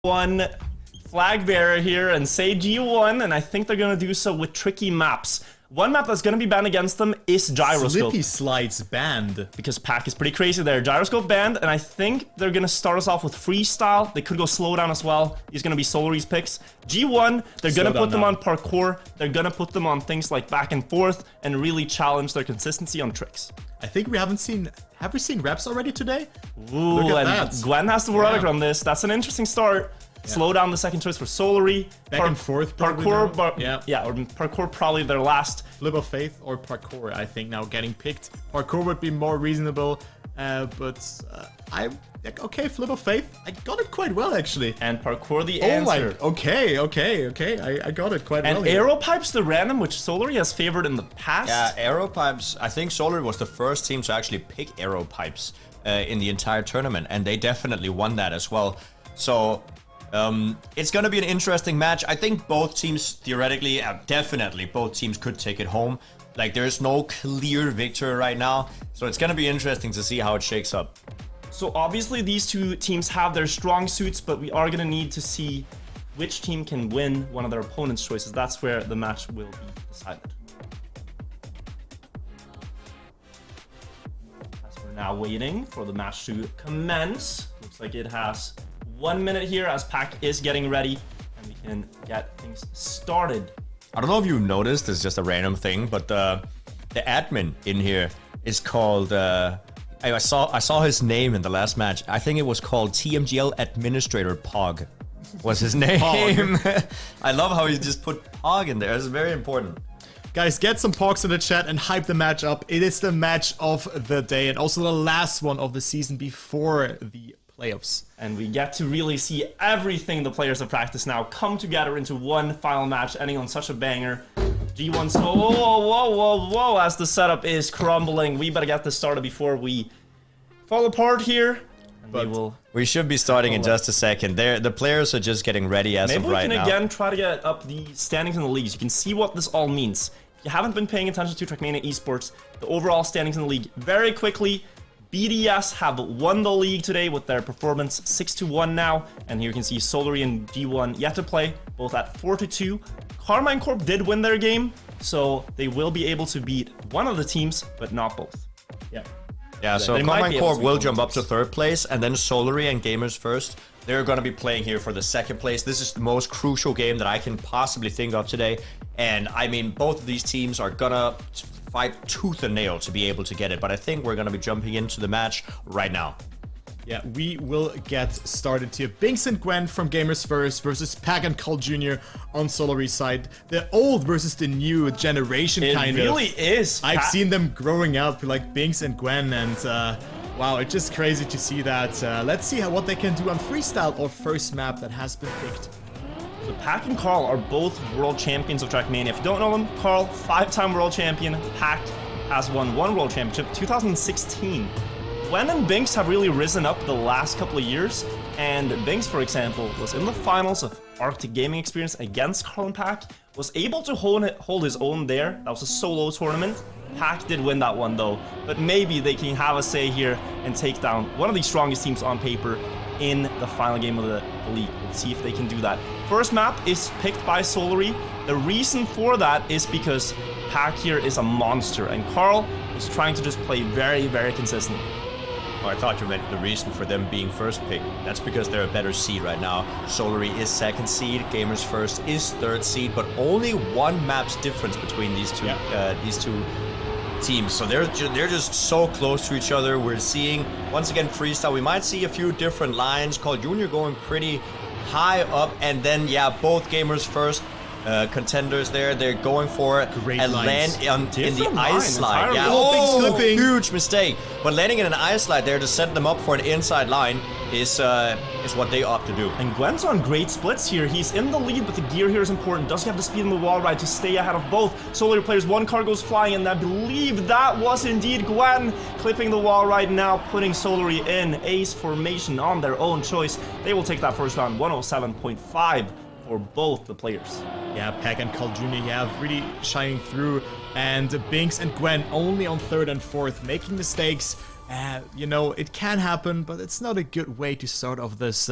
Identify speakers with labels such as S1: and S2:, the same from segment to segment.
S1: One flag bearer here and say G1, and I think they're gonna do so with tricky maps. One map that's gonna be banned against them is Gyroscope.
S2: Slippy Slides banned.
S1: Because Pack is pretty crazy there. Gyroscope banned, and I think they're gonna start us off with Freestyle. They could go Slowdown as well. These gonna be SOLARY's picks. G1, they're gonna put them on parkour. They're gonna put them on things like back and forth and really challenge their consistency on tricks.
S2: I think we haven't seen... Have we seen reps already today?
S1: Ooh,
S2: look at
S1: and
S2: that.
S1: Gwen has the word on this. That's an interesting start. Yeah. Slow down the second choice for SOLARY.
S2: Back and forth,
S1: parkour, or parkour probably their last.
S2: Flip of Faith or parkour, I think now getting picked. Parkour would be more reasonable, okay, Flip of Faith. I got it quite well actually.
S1: And parkour the answer.
S2: Okay. I got it quite well.
S1: And arrow pipes the random, which SOLARY has favored in the past.
S3: Yeah, arrow pipes. I think SOLARY was the first team to actually pick arrow pipes in the entire tournament, and they definitely won that as well. So it's going to be an interesting match. I think both teams, theoretically, definitely both teams could take it home. Like, there's no clear victor right now. So it's going to be interesting to see how it shakes up.
S1: So obviously these two teams have their strong suits, but we are going to need to see which team can win one of their opponent's choices. That's where the match will be decided. As we're now waiting for the match to commence. Looks like it has 1 minute here as Pack is getting ready, and we can get things started.
S3: I don't know if you noticed, it's just a random thing, but the admin in here is called... I saw his name in the last match. I think it was called TMGL Administrator Pog. Was his name? I love how he just put Pog in there. It's very important.
S2: Guys, get some pogs in the chat and hype the match up. It is the match of the day and also the last one of the season before the playoffs.
S1: And we get to really see everything the players have practiced now come together into one final match, ending on such a banger. G1, so whoa, as the setup is crumbling. We better get this started before we fall apart here. And
S3: we should be starting in just a second. The players are just getting ready as of right now.
S1: Maybe we can again try to get up the standings in the leagues. You can see what this all means. If you haven't been paying attention to Trackmania Esports, the overall standings in the league, very quickly, BDS have won the league today with their performance 6-1 now. And here you can see SOLARY and G1 yet to play, both at 4-2. Carmine Corp did win their game, so they will be able to beat one of the teams, but not both.
S3: Yeah, so Carmine Corp will jump up to third place, and then SOLARY and Gamers First, they're going to be playing here for the second place. This is the most crucial game that I can possibly think of today. And I mean, both of these teams are going to fight tooth and nail to be able to get it. But I think we're going to be jumping into the match right now.
S2: Yeah, we will get started here. Binks and Gwen from Gamers First versus Pack and Cole Jr. on SOLARY's side. The old versus the new generation, kind of.
S1: It really is.
S2: I've seen them growing up, like Binks and Gwen, and wow, it's just crazy to see that. Let's see what they can do on Freestyle, or first map that has been picked.
S1: So Pack and Carl are both world champions of Trackmania. If you don't know them, Carl, 5-time world champion. Pack has won 1 world championship, 2016. Gwen and Binks have really risen up the last couple of years, and Binks, for example, was in the finals of Arctic Gaming Experience against Carl and Pack, was able to hold his own there. That was a solo tournament. Pack did win that one though, but maybe they can have a say here and take down one of the strongest teams on paper in the final game of the league. Let's see if they can do that. First map is picked by SOLARY. The reason for that is because Pack here is a monster, and Carl is trying to just play very, very consistently.
S3: Oh, I thought you meant the reason for them being first pick. That's because they're a better seed right now. SOLARY is second seed, Gamers First is third seed, but only 1 map's difference between these two teams. So they're just so close to each other. We're seeing, once again, Freestyle. We might see a few different lines. Cole Jr. going pretty high up, and then, yeah, both Gamers First contenders there. They're going for a land in the ice slide. Yeah, huge mistake. But landing in an ice slide there to set them up for an inside line is what they opt to do.
S1: And Gwen's on great splits here. He's in the lead, but the gear here is important. Does have the speed in the wall ride to stay ahead of both SOLARY players. 1 car goes flying, and I believe that was indeed Gwen clipping the wall ride now, putting SOLARY in ace formation on their own choice. They will take that first round, 107.5. For both the players.
S2: Yeah, Pack and Cole Jr. Really shining through, and Binks and Gwen only on 3rd and 4th, making mistakes You know, it can happen, but it's not a good way to start off this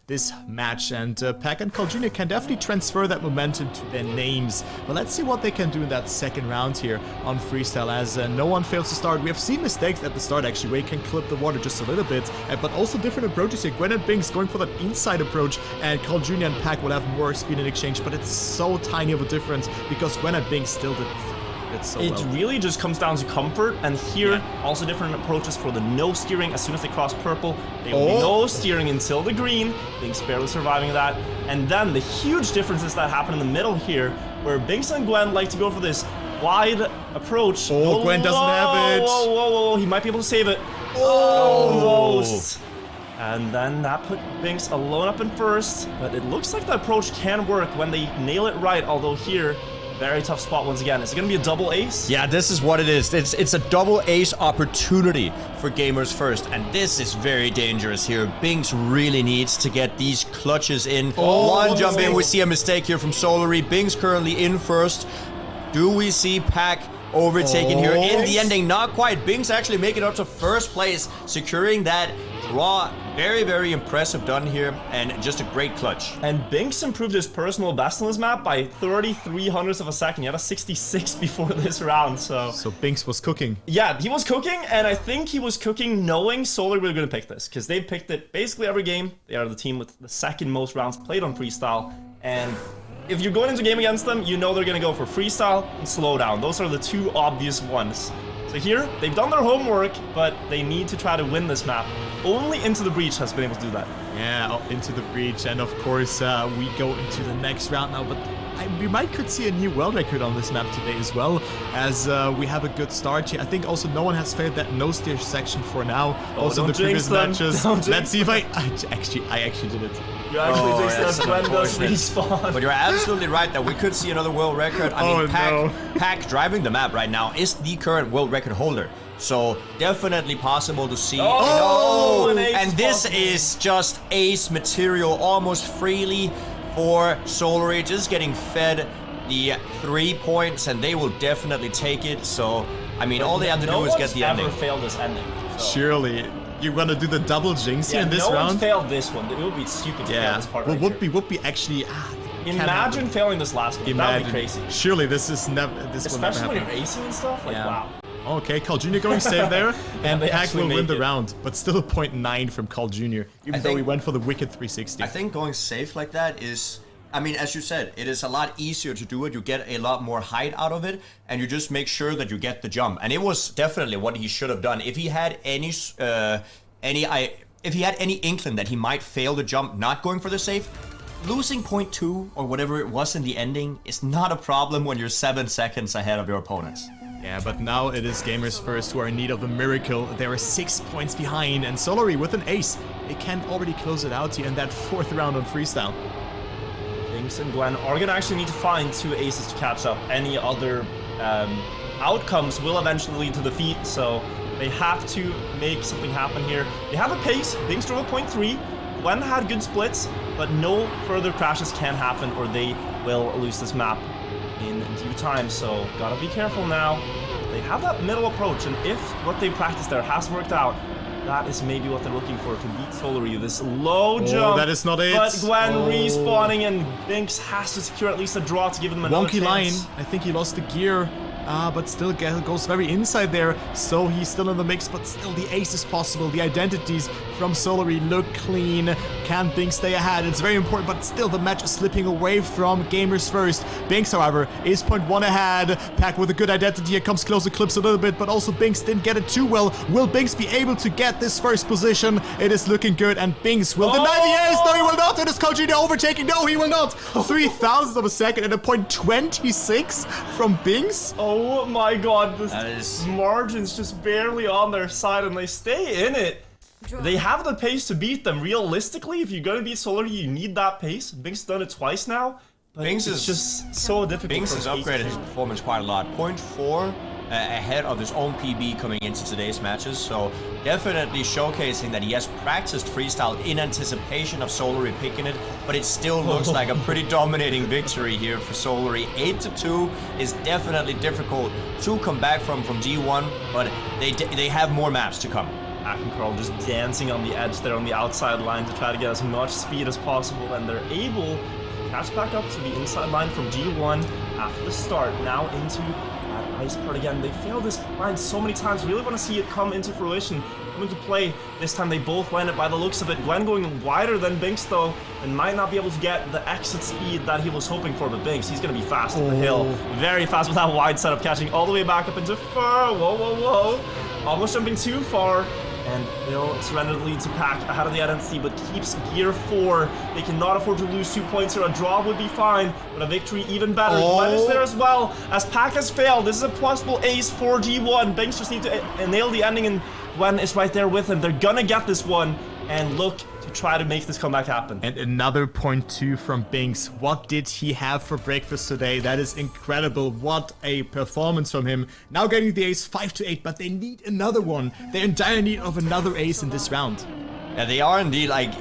S2: this match. And Pack and Carl Jr. can definitely transfer that momentum to their names. But let's see what they can do in that second round here on Freestyle, as no one fails to start. We have seen mistakes at the start, actually, where you can clip the water just a little bit, but also different approaches here. Gwen and Binks going for that inside approach, and Carl Jr. and Pack will have more speed in exchange, but it's so tiny of a difference because Gwen and Binks still did so
S1: it
S2: well.
S1: really just comes down to comfort, and here also different approaches for the no steering. As soon as they cross purple, they will be no steering until the green. Binks barely surviving that, and then the huge differences that happen in the middle here, where Binks and Gwen like to go for this wide approach.
S2: Gwen doesn't have it.
S1: Whoa, he might be able to save it. Almost. And then that put Binks alone up in first, but it looks like the approach can work when they nail it right, although here, very tough spot once again. Is it going to be a double ace?
S3: Yeah, this is what it is. It's a double ace opportunity for Gamers First, and this is very dangerous here. Binks really needs to get these clutches in. One jump in, we see a mistake here from SOLARY. Binks currently in first. Do we see Pack overtaking here in the ending? Not quite. Binks actually making it up to first place, securing that draw. Very, very impressive done here, and just a great clutch.
S1: And Binks improved his personal best on this map by 33 hundredths of a second. He had a 66 before this round, so
S2: Binks was cooking.
S1: Yeah, he was cooking, and I think he was cooking knowing SOLARY were going to pick this, because they've picked it basically every game. They are the team with the second most rounds played on Freestyle, and if you're going into a game against them, you know they're going to go for Freestyle and Slowdown. Those are the two obvious ones. So here, they've done their homework, but they need to try to win this map. Only Into the Breach has been able to do that.
S2: Yeah, Into the Breach, and of course, we go into the next round now, but we could see a new world record on this map today as well, as we have a good start here. I think also no one has failed that no steer section for now. Also in the previous matches. Let's see if I actually did it.
S1: You actually just Gwen does respawn.
S3: But you're absolutely right that we could see another world record. I mean, Pack driving the map right now is the current world record holder. So definitely possible to see. And this is just ace material almost freely for SOLARY, just getting fed the 3 points, and they will definitely take it. So I mean, all they have to do is get the ending.
S1: No one's ever failed this ending. So.
S2: Surely. You want to do the double jinx here in this round?
S1: No one's failed this one. It would be stupid to fail this part right here.
S2: Would be actually...
S1: Imagine failing this last one. That would be crazy.
S2: Surely this is never...
S1: Especially when you're acing and stuff. Like, wow.
S2: Okay, Carl Jr. going save there, and Pack will win the round, but still a 0.9 from Carl Jr., even though he went for the wicked 360.
S3: I think going safe like that is... I mean, as you said, it is a lot easier to do it. You get a lot more height out of it, and you just make sure that you get the jump. And it was definitely what he should have done. If he had any inkling that he might fail the jump, not going for the safe, losing 0.2 or whatever it was in the ending is not a problem when you're 7 seconds ahead of your opponents.
S2: Yeah, but now it is Gamers First who are in need of a miracle. They are 6 points behind, and SOLARY with an ace, they can already close it out here in that 4th round on Freestyle.
S1: Binks and Gwen are going to actually need to find 2 aces to catch up. Any other outcomes will eventually lead to defeat, so they have to make something happen here. They have a pace. Binks drove a 0.3. Gwen had good splits, but no further crashes can happen or they will lose this map in due time, so gotta be careful now. They have that middle approach, and if what they practiced there has worked out, that is maybe what they're looking for to beat SOLARY. This low jump.
S2: That is not it.
S1: But Gwen respawning, and Binks has to secure at least a draw to give them another
S2: wonky
S1: chance.
S2: line. I think he lost the gear. But still goes very inside there, so he's still in the mix, but still the ace is possible. The identities from SOLARY look clean. Can Binks stay ahead? It's very important, but still the match is slipping away from Gamers First. Binks, however, is 0.1 ahead. Pack with a good identity here, comes closer, clips a little bit, but also Binks didn't get it too well. Will Binks be able to get this first position? It is looking good, and Binks will deny the ace. No, he will not. It is Carl Jr. overtaking. No, he will not. 3,000th of a second and a 0.26 from Binks.
S1: Oh my god, this margin's just barely on their side and they stay in it. They have the pace to beat them. Realistically, if you're going to beat SOLARY, you need that pace. Binks done it twice now. But
S3: Binks
S1: it's just so difficult.
S3: Binks has upgraded his performance quite a lot. 0.4 ahead of his own PB coming into today's matches. So definitely showcasing that he has practiced Freestyle in anticipation of SOLARY picking it, but it still looks like a pretty dominating victory here for SOLARY. 8-2 is definitely difficult to come back from G1, but they have more maps to come.
S1: Pack and Carl just dancing on the edge there on the outside line to try to get as much speed as possible, and they're able to catch back up to the inside line from G1 after the start. Now into that ice part again. They failed this line so many times. Really want to see it come into fruition, come into play. This time they both landed by the looks of it. Gwen going wider than Binks though, and might not be able to get the exit speed that he was hoping for, but Binks, he's going to be fast up the hill. Very fast with that wide setup, catching all the way back up into fur. Whoa, whoa, whoa. Almost jumping too far. And they'll surrender the lead to Pack ahead of the identity, but keeps gear 4. They cannot afford to lose 2 points here. A draw would be fine, but a victory even better. Gwen is there as well, as Pack has failed. This is a possible ace for G1. Binks just need to nail the ending, and Gwen is right there with him. They're gonna get this one, and look to try to make this comeback happen.
S2: And another point 2 from Binks. What did he have for breakfast today? That is incredible. What a performance from him. Now getting the ace 5-8, but they need another one. They're in dire need of another ace in this round.
S3: Yeah, they are indeed. Like,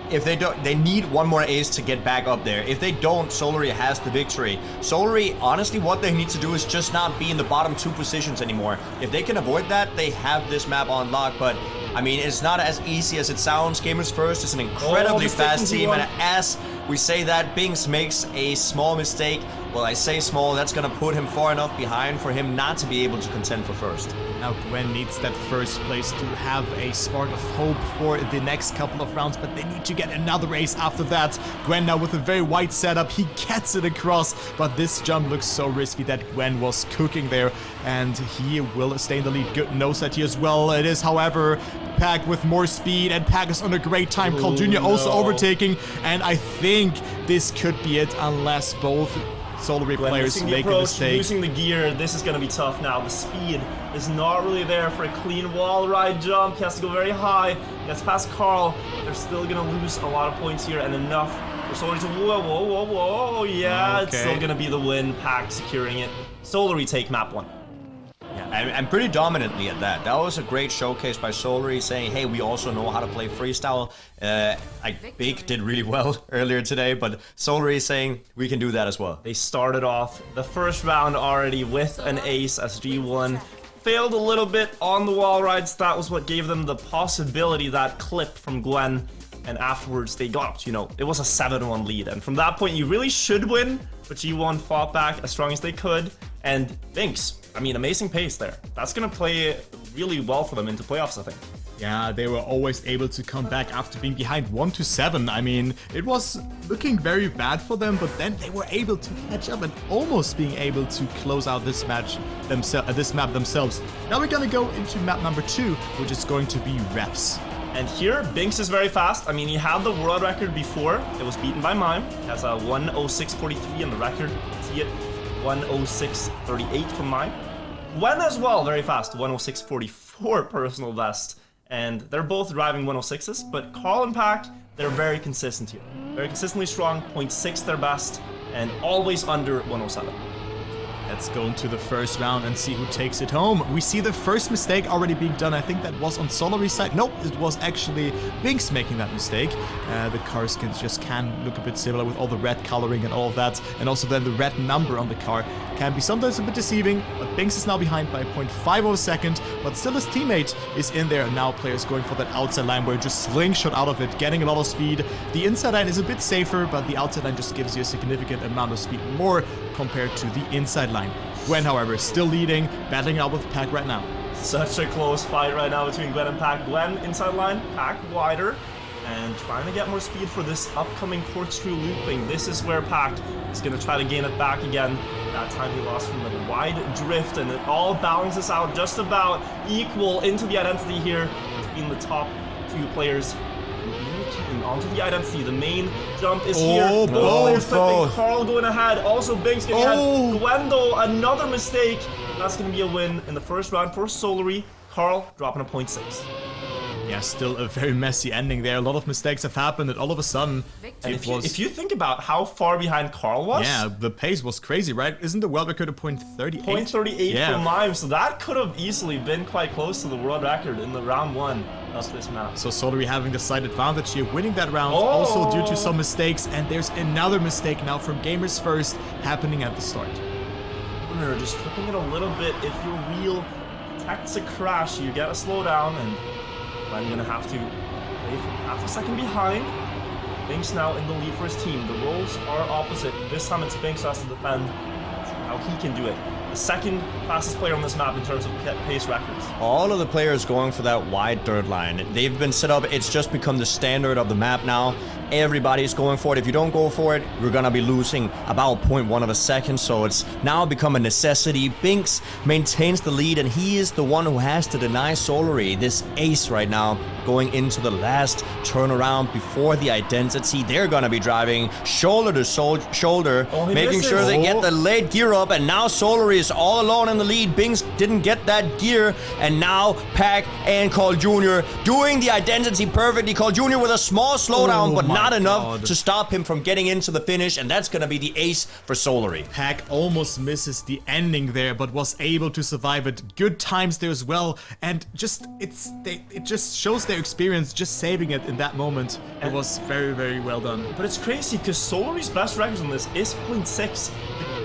S3: if they don't, they need one more ace to get back up there. If they don't, SOLARY has the victory. SOLARY, honestly, what they need to do is just not be in the bottom 2 positions anymore. If they can avoid that, they have this map on lock, but I mean, it's not as easy as it sounds. Gamers First is an incredibly fast team, and as we say that, Binks makes a small mistake. Well, I say small, that's gonna put him far enough behind for him not to be able to contend for first.
S2: Now Gwen needs that first place to have a spark of hope for the next couple of rounds, but they need to get another ace after that. Gwen now with a very wide setup, he gets it across, but this jump looks so risky that Gwen was cooking there, and he will stay in the lead. Good knows that he as well. It is, however, Pack with more speed, and Pack is on a great time. Carl Jr. also overtaking, and I think this could be it unless both SOLARY players make a mistake.
S1: Using the gear, this is going to be tough now. The speed is not really there for a clean wall ride jump. He has to go very high. He gets past Carl. They're still going to lose a lot of points here, and enough for SOLARY to... Whoa, whoa, whoa, whoa. Yeah, It's still going to be the win. Pack securing it. SOLARY take map 1.
S3: Yeah, and pretty dominantly at that. That was a great showcase by SOLARY, saying, hey, we also know how to play Freestyle. Big did really well earlier today, but SOLARY is saying we can do that as well.
S1: They started off the first round already with an ace as G1 failed a little bit on the wall rides. That was what gave them the possibility, that clip from Gwen. And afterwards they got, it was a 7-1 lead. And from that point, you really should win, but G1 fought back as strong as they could. And Binks, I mean, amazing pace there. That's going to play really well for them into playoffs, I think.
S2: Yeah, they were always able to come back after being behind 1-7. I mean, it was looking very bad for them, but then they were able to catch up and almost being able to close out this map themselves. Now we're going to go into map number 2, which is going to be reps.
S1: And here, Binks is very fast. I mean, he had the world record before. It was beaten by Mime. He has a 1:06.43 on the record. You can see it. 1:06.38 from Mime. Gwen as well, very fast. 1:06.44 personal best. And they're both driving 1:06s, but Carl and Pack, they're very consistent here. Very consistently strong, 0.6 their best, and always under 1:07.
S2: Let's go into the first round and see who takes it home. We see the first mistake already being done. I think that was on SOLARY's side. Nope, it was actually Binks making that mistake. The car skins just can look a bit similar with all the red coloring and all of that. And also then the red number on the car can be sometimes a bit deceiving. But Binks is now behind by 0.5 of a second. But still his teammate is in there. And now players going for that outside line where just slingshot out of it, getting a lot of speed. The inside line is a bit safer, but the outside line just gives you a significant amount of speed more compared to the inside line. Gwen, however, still leading, battling out with Pack right now.
S1: Such a close fight right now between Gwen and Pack. Gwen inside line, Pack wider, and trying to get more speed for this upcoming corkscrew looping. This is where Pack is going to try to gain it back again. That time he lost from the wide drift, and it all balances out just about equal into the identity here between the top 2 players. Onto the identity, the main jump is here.
S2: Both.
S1: Carl going ahead, also Binks getting ahead. Gwen though, another mistake. That's going to be a win in the first round for SOLARY. Carl dropping a 0.6.
S2: Yeah, still a very messy ending there. A lot of mistakes have happened, and all of a sudden,
S1: and if you think about how far behind Carl was,
S2: yeah, the pace was crazy, right? Isn't the world record a .38?
S1: .38 for Mime, so that could have easily been quite close to the world record in the round 1 of this map.
S2: So SOLARY having the slight advantage here, winning that round, also due to some mistakes, and there's another mistake now from Gamers First happening at the start.
S1: Just flipping it a little bit. If your wheel detects a crash, you get a slowdown, and I'm gonna have to wait half a second behind. Binks now in the lead for his team. The roles are opposite. This time it's Binks who has to defend. Let's see how he can do it. The second fastest player on this map in terms of pace records.
S3: All of the players going for that wide dirt line. They've been set up. It's just become the standard of the map now. Everybody's going for it. If you don't go for it, you're gonna be losing about 0.1 of a second. So it's now become a necessity. Binks maintains the lead, and he is the one who has to deny SOLARY this ace right now, going into the last turnaround before the identity. They're gonna be driving shoulder to shoulder, making sure they get the late gear up, and now SOLARY is all alone in the lead. Binks didn't get that gear, and now Pack and Carl Jr. doing the identity perfectly. Carl Jr. with a small slowdown, but not enough to stop him from getting into the finish, and that's gonna be the ace for SOLARY.
S2: Pack almost misses the ending there, but was able to survive it. Good times there as well, and it just shows their experience just saving it in that moment. It was very, very well done.
S1: But it's crazy because SOLARY's best records on this is 0.6.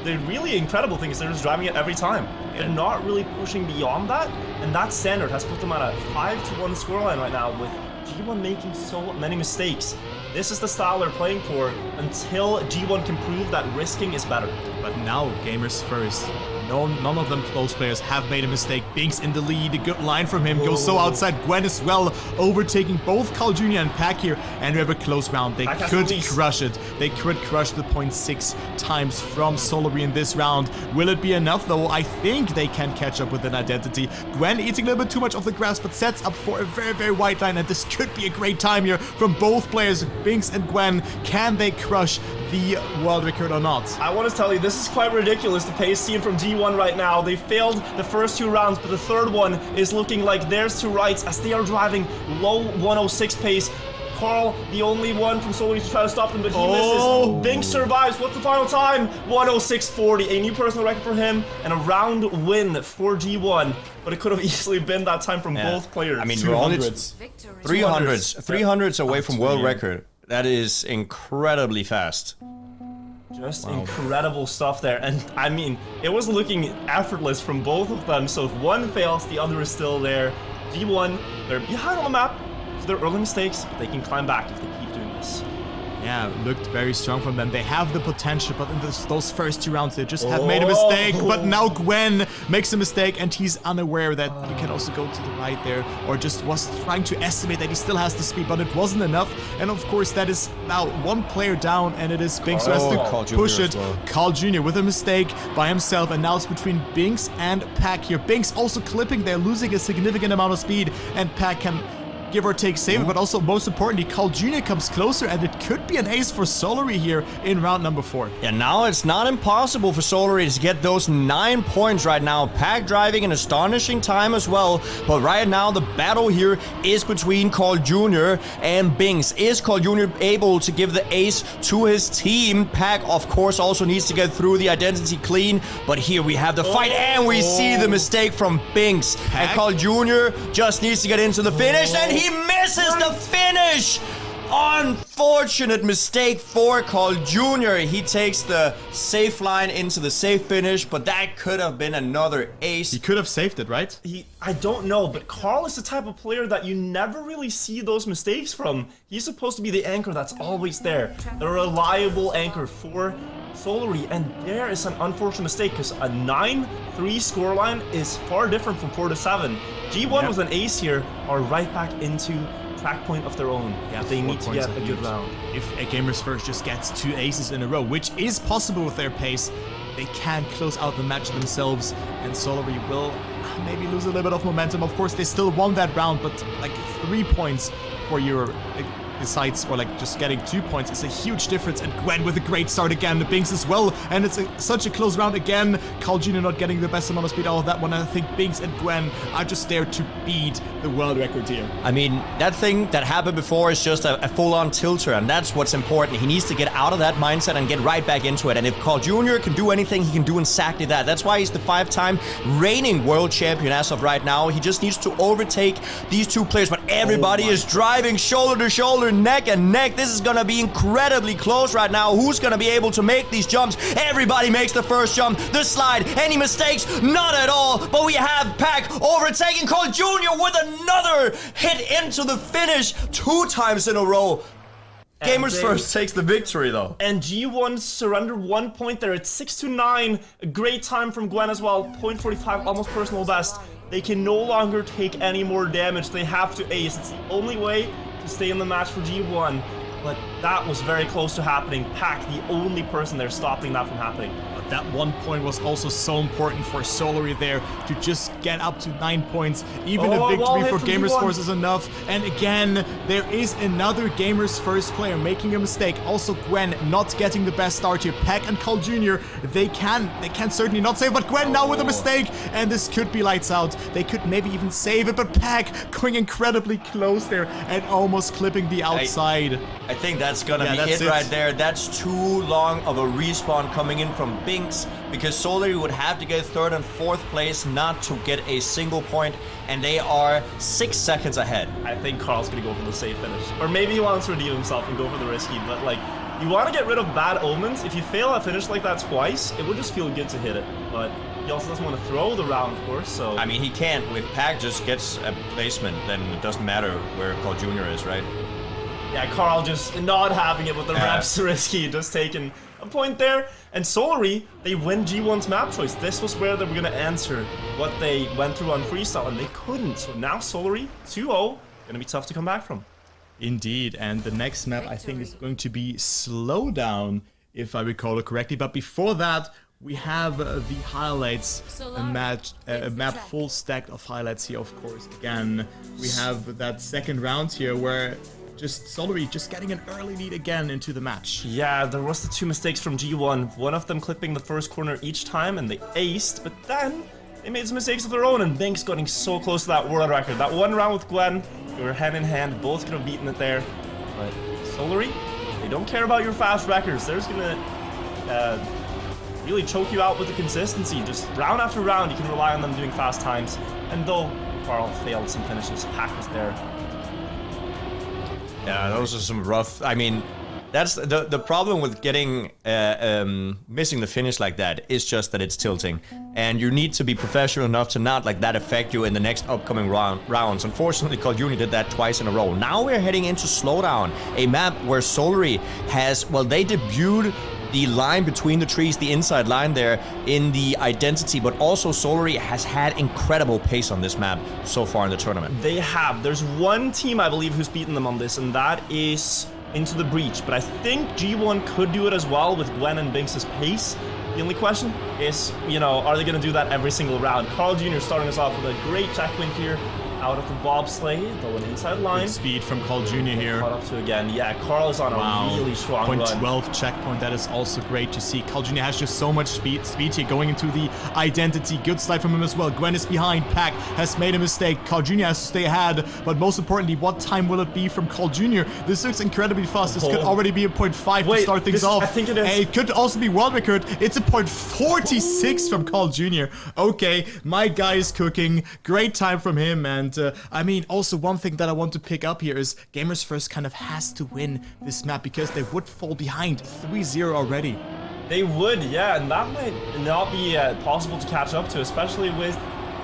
S1: The really incredible thing is they're just driving it every time. They're not really pushing beyond that, and that standard has put them at a 5-1 scoreline right now, with G1 making so many mistakes. This is the style they're playing for until G1 can prove that risking is better.
S2: But now, Gamers First. None of them close players have made a mistake. Binks in the lead, a good line from him, goes so outside. Gwen as well, overtaking both Carl Jr. and Pack here, and we have a close round. They could crush it. They could crush the 0.6 times from SOLARY in this round. Will it be enough though? I think they can catch up with an identity. Gwen eating a little bit too much of the grass, but sets up for a very, very wide line, and this could be a great time here from both players, Binks and Gwen. Can they crush the world record or not?
S1: I want to tell you, this is quite ridiculous, the pace seen from G1 right now. They failed the first 2 rounds, but the third one is looking like theirs to rights as they are driving low 106 pace. Carl, the only one from SOLARY to try to stop them, but he misses. Binks survives. What's the final time? 106.40, a new personal record for him, and a round win for G1. But it could have easily been that time from both players.
S3: I mean, we're only 300s away from world record. That is incredibly fast.
S1: Just incredible stuff there, and I mean, it was looking effortless from both of them, so if one fails, the other is still there. G1, they're behind on the map for their early mistakes, but they can climb back if they keep doing this.
S2: Yeah, looked very strong from them. They have the potential, but in those first 2 rounds, they just have made a mistake. But now Gwen makes a mistake, and he's unaware that he can also go to the right there, or just was trying to estimate that he still has the speed, but it wasn't enough. And of course, that is now 1 player down, and it is Binks who has to push it. Carl Jr. with a mistake by himself, and now it's between Binks and Pack here. Binks also clipping there, losing a significant amount of speed, and Pack can give or take save, but also most importantly, Carl Jr. comes closer, and it could be an ace for SOLARY here in round number 4.
S3: And now it's not impossible for SOLARY to get those 9 points right now. Pack driving an astonishing time as well, but right now the battle here is between Carl Jr. and Binks. Is Carl Jr. able to give the ace to his team? Pack, of course, also needs to get through the identity clean, but here we have the fight, and we see the mistake from Binks. And Carl Jr. just needs to get into the finish, and he misses the finish! Unfortunate mistake for Carl Jr. He takes the safe line into the safe finish, but that could have been another ace.
S2: He could have saved it, right?
S1: I don't know, but Carl is the type of player that you never really see those mistakes from. He's supposed to be the anchor that's always there, the reliable anchor for SOLARY, and there is an unfortunate mistake because a 9-3 scoreline is far different from 4-7. G1 with an ace here are right back into track point of their own. Yeah, they need to get a good round.
S2: If a Gamers First just gets 2 aces in a row, which is possible with their pace, they can close out the match themselves, and SOLARY will maybe lose a little bit of momentum. Of course, they still won that round, but like 3 points for your besides, or like just getting 2 points is a huge difference. And Gwen with a great start again, the Binks as well. And it's such a close round again. Carl Jr. not getting the best amount of speed out of that one. And I think Binks and Gwen are just there to beat the world record here.
S3: I mean, that thing that happened before is just a full-on tilter, and that's what's important. He needs to get out of that mindset and get right back into it. And if Carl Jr. can do anything, he can do exactly that. That's why he's the 5-time reigning world champion as of right now. He just needs to overtake these two players, but everybody is driving shoulder to shoulder, neck and neck. This is gonna be incredibly close right now. Who's gonna be able to make these jumps? Everybody makes the first jump, the slide. Any mistakes? Not at all. But we have Pack overtaking Carl Jr. with another hit into the finish 2 times in a row. Gamers First takes the victory, though.
S1: And G1 surrendered 1 point there. It's 6-9. A great time from Gwen as well. 0.45, almost personal best. They can no longer take any more damage. They have to ace. It's the only way to stay in the match for G1. But that was very close to happening. Pack, the only person there stopping that from happening.
S2: But that 1 point was also so important for SOLARY there to just get up to 9 points. Even a victory for Gamers First is enough. And again, there is another Gamers First player making a mistake. Also Gwen not getting the best start here. Pack and Carl Jr., they can certainly not save, but Gwen now with a mistake. And this could be lights out. They could maybe even save it, but Pack going incredibly close there and almost clipping the outside.
S3: I think that's gonna be it right there. That's too long of a respawn coming in from Binks, because SOLARY would have to get 3rd and 4th place not to get a single point, and they are 6 seconds ahead.
S1: I think Carl's gonna go for the safe finish. Or maybe he wants to redeem himself and go for the risky, but like, you want to get rid of bad omens. If you fail a finish like that twice, it would just feel good to hit it. But he also doesn't want to throw the round, of course, so...
S3: I mean, he can't. If Pack just gets a placement, then it doesn't matter where Carl Jr. is, right?
S1: Yeah, Carl just not having it with the reps risky, just taking a point there. And SOLARY, they win G1's map choice. This was where they were going to answer what they went through on Freestyle, and they couldn't. So now SOLARY, 2-0, going to be tough to come back from.
S2: Indeed, and the next map I think is going to be Slowdown, if I recall it correctly. But before that, we have the highlights, a map full stack of highlights here, of course. Again, we have that second round here where just SOLARY just getting an early lead again into the match.
S1: Yeah, there was the 2 mistakes from G1. One of them clipping the first corner each time, and they aced, but then they made some mistakes of their own, and Binks getting so close to that world record. That one round with Gwen, they were hand in hand, both could have beaten it there. But SOLARY, they don't care about your fast records. They're just gonna really choke you out with the consistency. Just round after round, you can rely on them doing fast times. And though Carl failed some finishes, Pack was there.
S3: Yeah, those are some rough... I mean, that's the problem with getting missing the finish like that is just that it's tilting, and you need to be professional enough to not let that affect you in the next upcoming rounds. Unfortunately, Carl Jr. did that twice in a row. Now we're heading into Slowdown, a map where SOLARY has, well, they debuted the line between the trees, the inside line there, in the identity, but also SOLARY has had incredible pace on this map so far in the tournament.
S1: They have. There's one team, I believe, who's beaten them on this, and that is Into the Breach. But I think G1 could do it as well with Gwen and Binks' pace. The only question is, you know, are they going to do that every single round? Carl Jr. starting us off with a great checkpoint here. Out of the bobsleigh, though an inside line.
S2: Good speed from Carl Jr. here.
S1: Caught up to again. Yeah, Carl is on a really strong run.
S2: 0.12 checkpoint, that is also great to see. Carl Jr. has just so much speed here going into the identity. Good slide from him as well. Gwen is behind. Pack has made a mistake. Carl Jr. has to stay ahead. But most importantly, what time will it be from Carl Jr.? This looks incredibly fast. This could already be a 0.5 to start things off.
S1: I think it is.
S2: And it could also be world record. It's a 0.46 from Carl Jr. Okay, my guy is cooking. Great time from him. And I mean, also one thing that I want to pick up here is Gamers First kind of has to win this map because they would fall behind 3-0 already.
S1: They would, yeah, and that might not be possible to catch up to, especially with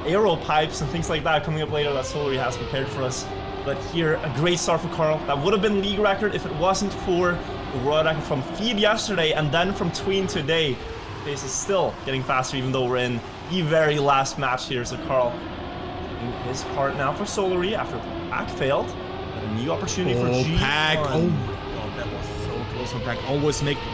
S1: arrow pipes and things like that coming up later that SOLARY has prepared for us. But here, a great start for Carl. That would have been league record if it wasn't for the world record from Feed yesterday and then from Tween today. The pace is still getting faster even though we're in the very last match here, so Carl his part now for SOLARY after Pack failed. But a new opportunity for G1.
S2: Pack. Oh my god, that was so close from Pack.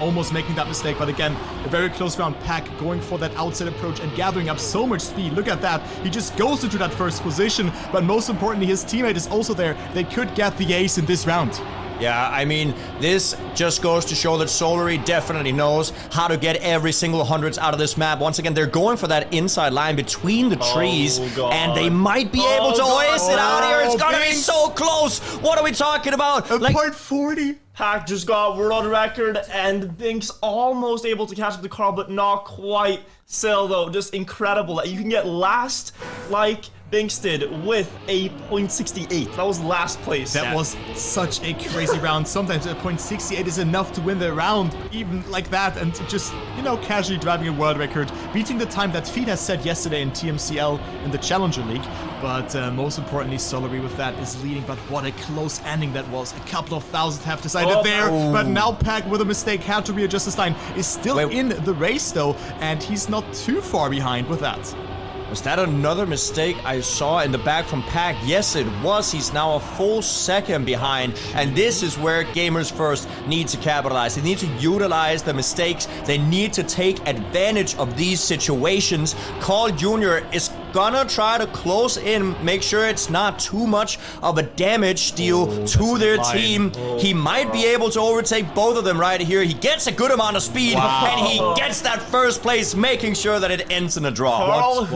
S2: Almost making that mistake, but again, a very close round. Pack going for that outside approach and gathering up so much speed. Look at that. He just goes into that first position, but most importantly, his teammate is also there. They could get the ace in this round.
S3: Yeah, I mean, this just goes to show that SOLARY definitely knows how to get every single hundreds out of this map. Once again, they're going for that inside line between the trees, and they might be able to hoist it out here. It's gonna be so close. What are we talking about?
S2: Like, point 40.
S1: Pack just got world record, and Binks almost able to catch up to Carl, but not quite. Still, though, just incredible that you can get last like Binks did with a .68. That was last place.
S2: That was such a crazy round. Sometimes a .68 is enough to win the round, even like that, and just, you know, casually driving a world record, beating the time that Feed has set yesterday in TMCL in the Challenger League. But most importantly, SOLARY with that is leading, but what a close ending that was. A couple of thousand have decided there, but now Pack with a mistake had to readjust his line. Is still in the race though, and he's not too far behind with that.
S3: Was that another mistake I saw in the back from Pack? Yes, it was. He's now a full second behind. And this is where Gamers First need to capitalize. They need to utilize the mistakes. They need to take advantage of these situations. Carl Jr. is gonna try to close in, make sure it's not too much of a damage deal to their team. He might be able to overtake both of them right here. He gets a good amount of speed, and he gets that first place, making sure that it ends in a draw.
S1: Carl,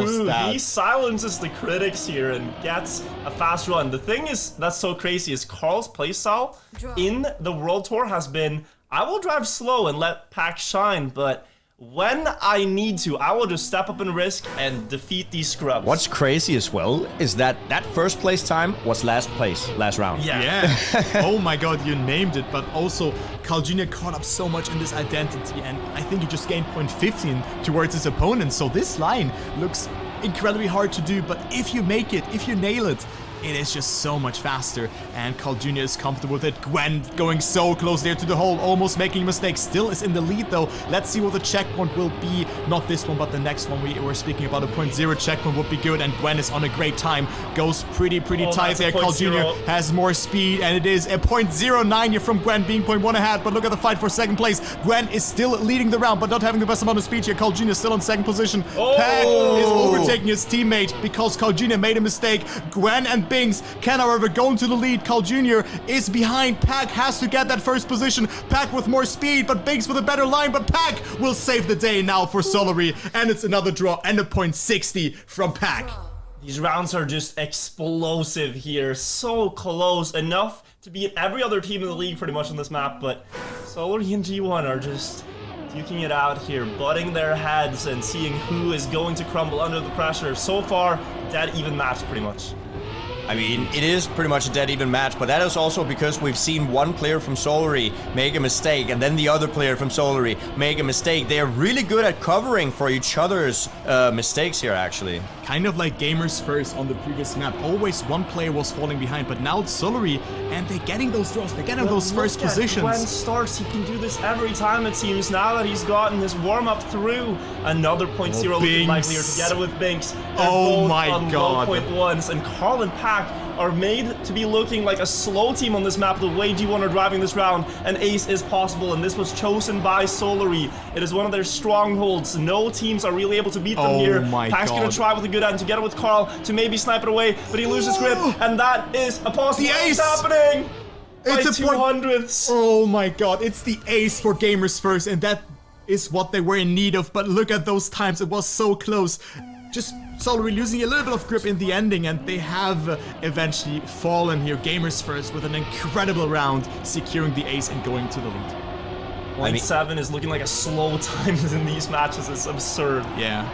S1: he silences the critics here and gets a fast run. The thing is, that's so crazy, is Carl's playstyle in the World Tour has been, I will drive slow and let Pack shine, but when I need to, I will just step up and risk and defeat these scrubs.
S3: What's crazy as well is that first place time was last place, last round.
S2: Yeah. Oh my god, you named it. But also, Carl Jr. caught up so much in this identity, and I think he just gained .15 towards his opponent. So this line looks incredibly hard to do, but if you make it, if you nail it, it is just so much faster, and Carl Jr. is comfortable with it. Gwen going so close there to the hole, almost making a mistake. Still is in the lead though. Let's see what the checkpoint will be. Not this one, but the next one. We were speaking about a .0 checkpoint would be good, and Gwen is on a great time. Goes pretty tight there. Carl Jr. has more speed, and it is a .09 here from Gwen, being .1 ahead. But look at the fight for second place. Gwen is still leading the round, but not having the best amount of speed here. Carl Jr. still on second position. Pack is overtaking his teammate because Carl Jr. made a mistake. Gwen and Binks can, however, go into the lead. Carl Jr. is behind. Pack has to get that first position. Pack with more speed, but Binks with a better line. But Pack will save the day now for SOLARY, and it's another draw and a .60 from Pack.
S1: These rounds are just explosive here. So close. Enough to beat every other team in the league pretty much on this map, but SOLARY and G1 are just duking it out here, butting their heads and seeing who is going to crumble under the pressure. So far, dead even match pretty much.
S3: I mean, it is pretty much a dead even match, but that is also because we've seen one player from SOLARY make a mistake, and then the other player from SOLARY make a mistake. They are really good at covering for each other's mistakes here, actually.
S2: Kind of like Gamers First on the previous map. Always one player was falling behind, but now it's SOLARY, and they're getting those draws. They're getting those first positions.
S1: When starts, he can do this every time, it seems. Now that he's gotten his warm-up through, another .0 looking likelier together with Binks.
S2: Oh my god.
S1: Low .1s, and Carl and Pack are made to be looking like a slow team on this map the way G1 are driving this round, and ace is possible, and this was chosen by SOLARY. It is one of their strongholds. No teams are really able to beat them here. Pack's gonna try with a good end together with Carl to maybe snipe it away, but he loses grip, and that is a possible ace happening. It's a 200ths.
S2: Oh my god, it's the ace for Gamers First, and that is what they were in need of, but look at those times. It was so close. Just SOLARY losing a little bit of grip in the ending, and they have eventually fallen here. Gamers First with an incredible round, securing the ace and going to the lead.
S1: 0.7 is looking like a slow time in these matches. It's absurd.
S2: Yeah.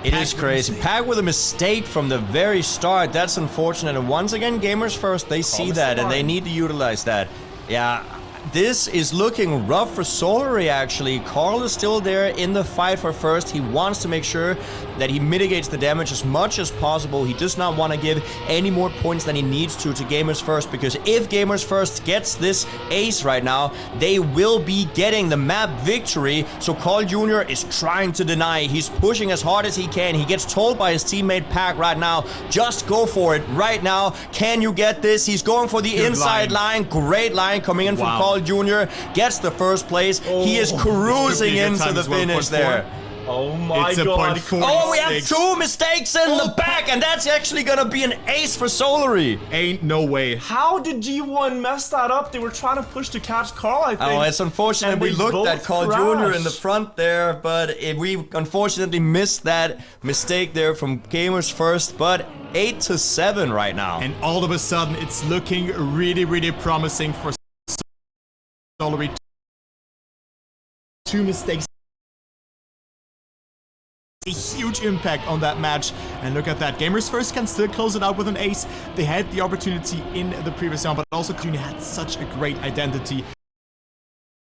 S3: It is crazy. Pack with a mistake from the very start. That's unfortunate. And once again, Gamers First, they see that and they need to utilize that. Yeah. This is looking rough for SOLARY, actually. Carl is still there in the fight for first. He wants to make sure that he mitigates the damage as much as possible. He does not want to give any more points than he needs to Gamers First, because if Gamers First gets this ace right now, they will be getting the map victory. So Carl Jr. is trying to deny. He's pushing as hard as he can. He gets told by his teammate Pack right now, just go for it right now. Can you get this? He's going for the inside line. Great line coming in from Carl Jr. Gets the first place. He is cruising into the finish there.
S1: Oh my
S2: It's a
S1: god.
S2: 0.46.
S3: Oh, we have 2 mistakes in the back, and that's actually gonna be an ace for SOLARY.
S2: Ain't no way.
S1: How did G1 mess that up? They were trying to push to catch Carl, I think.
S3: Oh, it's unfortunate
S1: And
S3: we
S1: they
S3: looked
S1: both
S3: at Carl Jr. in the front there, but we unfortunately missed that mistake there from Gamers First, but 8-7 right now.
S2: And all of a sudden, it's looking really, really promising for SOLARY. 2 mistakes. A huge impact on that match, and look at that. Gamers First can still close it out with an ace. They had the opportunity in the previous round, but also Junior had such a great identity.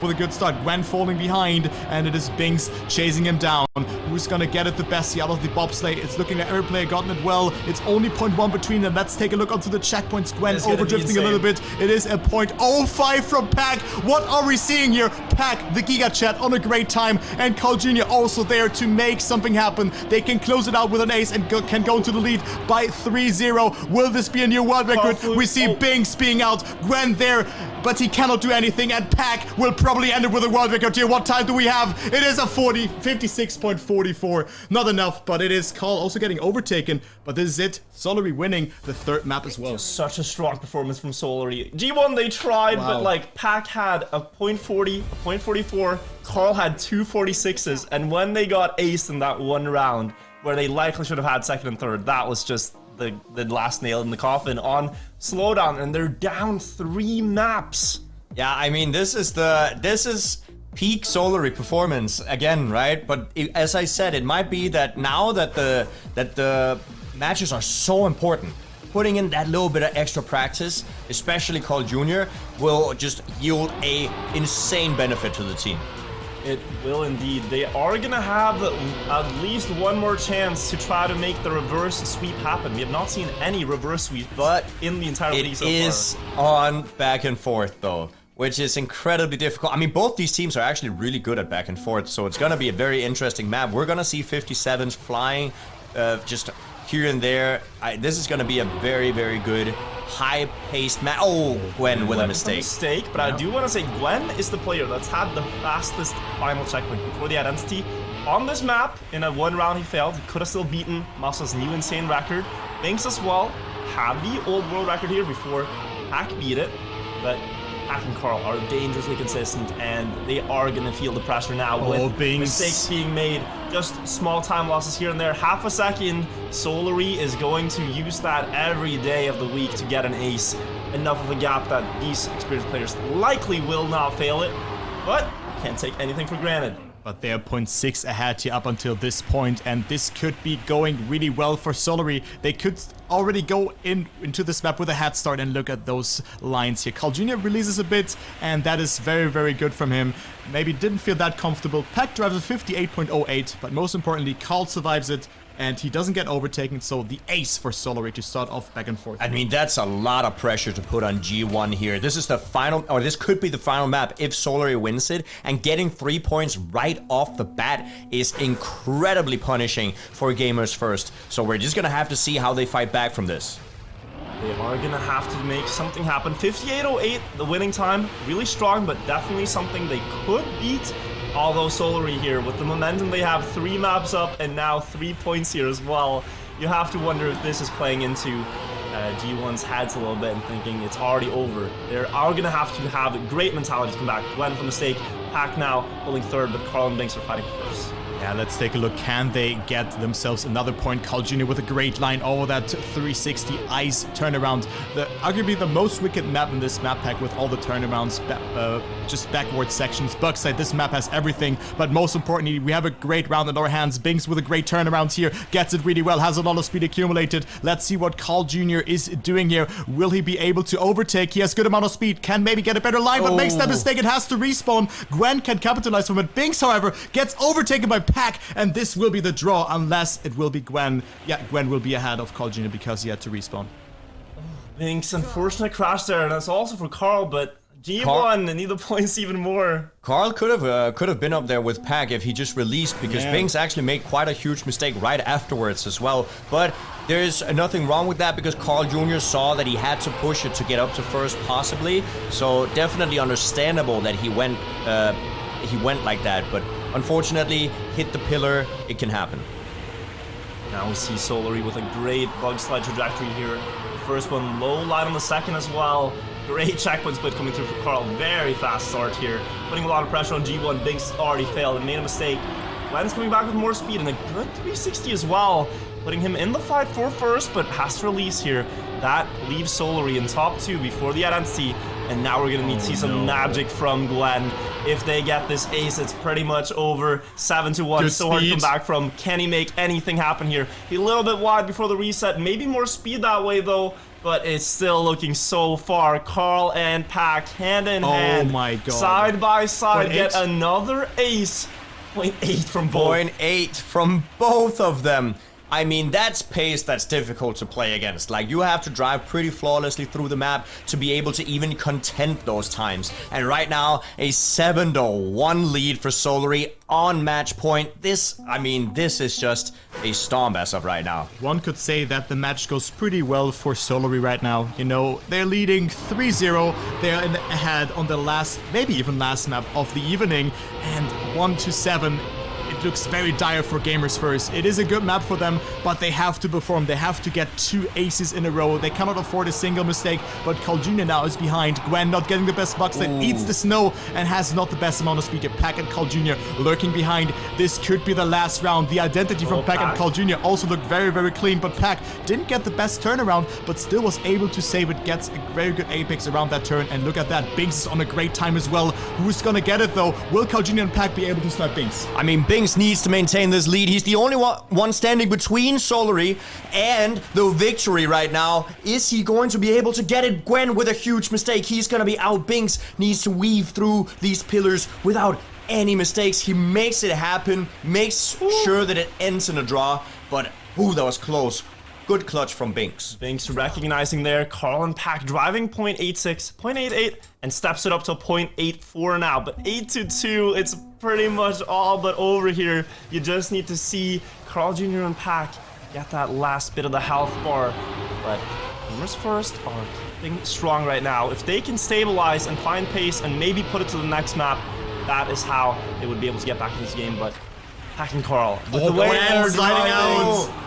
S2: With a good start, Gwen falling behind, and it is Binks chasing him down. Who's gonna get it the best out of the bobsleigh? It's looking at every player gotten it well. It's only 0.1 between them. Let's take a look onto the checkpoints. Gwen overdrifting a little bit. It is a 0.05 from Pack. What are we seeing here? Pack, the Giga Chat, on a great time, and Carl Jr. also there to make something happen. They can close it out with an ace and can go into the lead by 3-0. Will this be a new world record? We see Binks being out. Gwen there, but he cannot do anything, and Pack will probably end it with a world record here. What time do we have? It is a 56.44. Not enough, but it is Carl also getting overtaken. But this is it. SOLARY winning the 3rd map as well.
S1: Such a strong performance from SOLARY. G1, they tried, but like Pack had a 0.40, a 0.44. Carl had 2.46s, and when they got aced in that one round, where they likely should have had 2nd and 3rd, that was just the last nail in the coffin on slowdown, and they're down 3 maps.
S3: Yeah, I mean, this is peak SOLARY performance again, right? But as I said, it might be that now that the matches are so important, putting in that little bit of extra practice, especially Carl Jr., will just yield a insane benefit to the team.
S1: It will indeed. They are gonna have at least one more chance to try to make the reverse sweep happen. We have not seen any reverse sweep,
S3: but
S1: in the entire league so far.
S3: It is on back and forth though, which is incredibly difficult. I mean, both these teams are actually really good at back and forth, so it's gonna be a very interesting map. We're gonna see 57s flying just here and there. This is gonna be a very, very good, high-paced map. Oh, Gwen with a mistake.
S1: But I do want to say Gwen is the player that's had the fastest final checkpoint before the identity. On this map, in a 1 round he failed. He could have still beaten Masa's new insane record. Binks as well had the old world record here before Pack beat it, but Pack and Carl are dangerously consistent, and they are going to feel the pressure now with mistakes being made. Just small time losses here and there. Half a second. SOLARY is going to use that every day of the week to get an ace. Enough of a gap that these experienced players likely will not fail it, but can't take anything for granted.
S2: But they are 0.6 ahead here up until this point, and this could be going really well for SOLARY. They could already go into this map with a head start, and look at those lines here. Carl Jr. releases a bit, and that is very, very good from him. Maybe didn't feel that comfortable. Pack drives a 58.08, but most importantly, Carl survives it, and he doesn't get overtaken, so the ace for SOLARY to start off back and forth.
S3: I mean, that's a lot of pressure to put on G1 here. This is the final, or this could be the final map if SOLARY wins it, and getting 3 points right off the bat is incredibly punishing for Gamers First. So we're just gonna have to see how they fight back from this.
S1: They are gonna have to make something happen. 58.08, the winning time, really strong, but definitely something they could beat. Although SOLARY here, with the momentum they have, 3 maps up and now 3 points here as well, you have to wonder if this is playing into G1's heads a little bit and thinking it's already over. They are going to have great mentality to come back. Gwen for mistake, Pack now holding 3rd, but Carl and Binks are fighting for 1st.
S2: Yeah, let's take a look. Can they get themselves another point? Carl Jr. with a great line. Oh, that 360 ice turnaround. Arguably the most wicked map in this map pack with all the turnarounds, just backward sections. Bugside, this map has everything, but most importantly, we have a great round in our hands. Binks with a great turnaround here. Gets it really well, has a lot of speed accumulated. Let's see what Carl Jr. is doing here. Will he be able to overtake? He has good amount of speed. Can maybe get a better line, but makes that mistake. It has to respawn. Gwen can capitalize from it. Binks, however, gets overtaken by Pack, and this will be the draw unless it will be Gwen. Yeah, Gwen will be ahead of Carl Jr. because he had to respawn.
S1: Binks, unfortunate crash there, and that's also for Carl, but G1 need the points even more.
S3: Carl could have been up there with Pack if he just released, because Binks actually made quite a huge mistake right afterwards as well. But there's nothing wrong with that, because Carl Jr. saw that he had to push it to get up to 1st possibly. So definitely understandable that he went like that. But unfortunately, hit the pillar. It can happen.
S1: Now we see SOLARY with a great bug slide trajectory here. First one low light on the second as well. Great checkpoint split coming through for Carl. Very fast start here. Putting a lot of pressure on G1. Binks already failed and made a mistake. Gwen's coming back with more speed and a good 360 as well. Putting him in the fight for first, but has to release here. That leaves SOLARY in top 2 before the identity. And now we're going to need to see some magic from Gwen. If they get this ace, it's pretty much over. 7-1, so hard to come back from. Can he make anything happen here? He's a little bit wide before the reset. Maybe more speed that way, though. But it's still looking so far. Carl and Pack, hand in hand.
S2: Oh my god.
S1: Side by side, get another ace. 0.8 from both.
S3: 0.8 from both of them. I mean, that's pace that's difficult to play against. Like, you have to drive pretty flawlessly through the map to be able to even contend those times. And right now, a 7-1 lead for SOLARY on match point. This is just a stomp as of right now.
S2: One could say that the match goes pretty well for SOLARY right now. You know, they're leading 3-0. They're ahead on the last, maybe even last map of the evening. And 1-7. It looks very dire for Gamers First. It is a good map for them, but they have to perform. They have to get 2 aces in a row. They cannot afford a single mistake, but Carl Jr. now is behind. Gwen not getting the best bucks, that eats the snow and has not the best amount of speed. Pack and Carl Jr. lurking behind. This could be the last round. The identity from Pack and Carl Jr. also looked very, very clean, but Pack didn't get the best turnaround, but still was able to save it. Gets a very good apex around that turn, and look at that. Binks is on a great time as well. Who's gonna get it though? Will Carl Jr. and Pack be able to snipe Binks?
S3: I mean, Binks needs to maintain this lead. He's the only one standing between SOLARY and the victory right now. Is he going to be able to get it? Gwen with a huge mistake. He's going to be out. Binks needs to weave through these pillars without any mistakes. He makes it happen, makes sure that it ends in a draw, but that was close. Good clutch from Binks.
S1: Binks recognizing there. Carl and Pack driving 0.86, 0.88, and steps it up to 0.84 now. But 8-2, it's pretty much all but over here. You just need to see Carl Jr. and Pack get that last bit of the health bar. But Gamers First are keeping strong right now. If they can stabilize and find pace and maybe put it to the next map, that is how they would be able to get back in this game. But Pack and Carl, with the way they're
S2: sliding
S1: driving,
S2: out.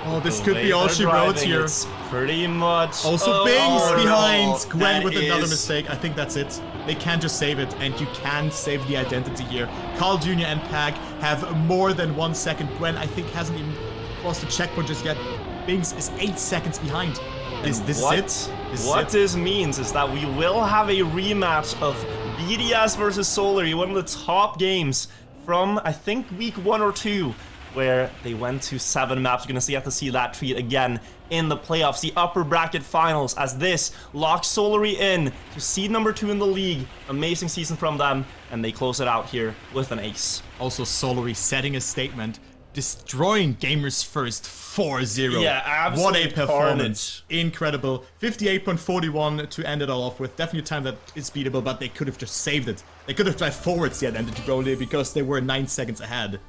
S2: Oh, this could be all she wrote here.
S1: It's pretty much.
S2: Also, Binks behind Gwen with another
S3: is
S2: mistake. I think that's it. They can just save it, and you can save the identity here. Carl Jr. and Pack have more than 1 second. Gwen, I think, hasn't even crossed the checkpoint just yet. Binks is 8 seconds behind. This is it.
S1: This means is that we will have a rematch of BDS versus SOLARY, one of the top games from, I think, week 1 or 2. Where they went to 7 maps. We're going to have to see that treat again in the playoffs, the upper bracket finals, as this locks SOLARY in to seed number 2 in the league. Amazing season from them, and they close it out here with an ace.
S2: Also, SOLARY setting a statement, destroying Gamers First 4-0.
S1: Yeah, absolutely.
S2: What a performance. Incredible. 58.41 to end it all off with. Definitely a time that is beatable, but they could have just saved it. They could have drive forwards the identity probably because they were 9 seconds ahead.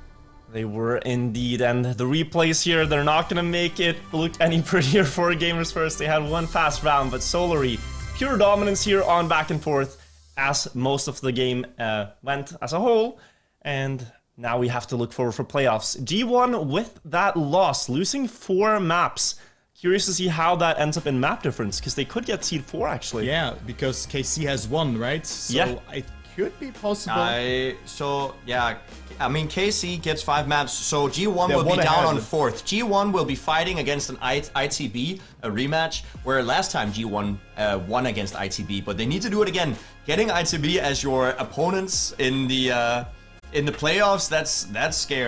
S1: They were indeed, and the replays here, they're not going to make it look any prettier for Gamers First. They had one fast round, but SOLARY, pure dominance here on back and forth as most of the game went as a whole. And now we have to look forward for playoffs. G1 with that loss, losing 4 maps. Curious to see how that ends up in map difference, because they could get seed 4 actually.
S2: Yeah, because KC has 1, right? So
S1: yeah.
S2: It could be possible.
S3: I mean, KC gets 5 maps, so G1 will be down on 4th. G1 will be fighting against an ITB, a rematch, where last time G1 won against ITB, but they need to do it again. Getting ITB as your opponents in the playoffs, that's scary.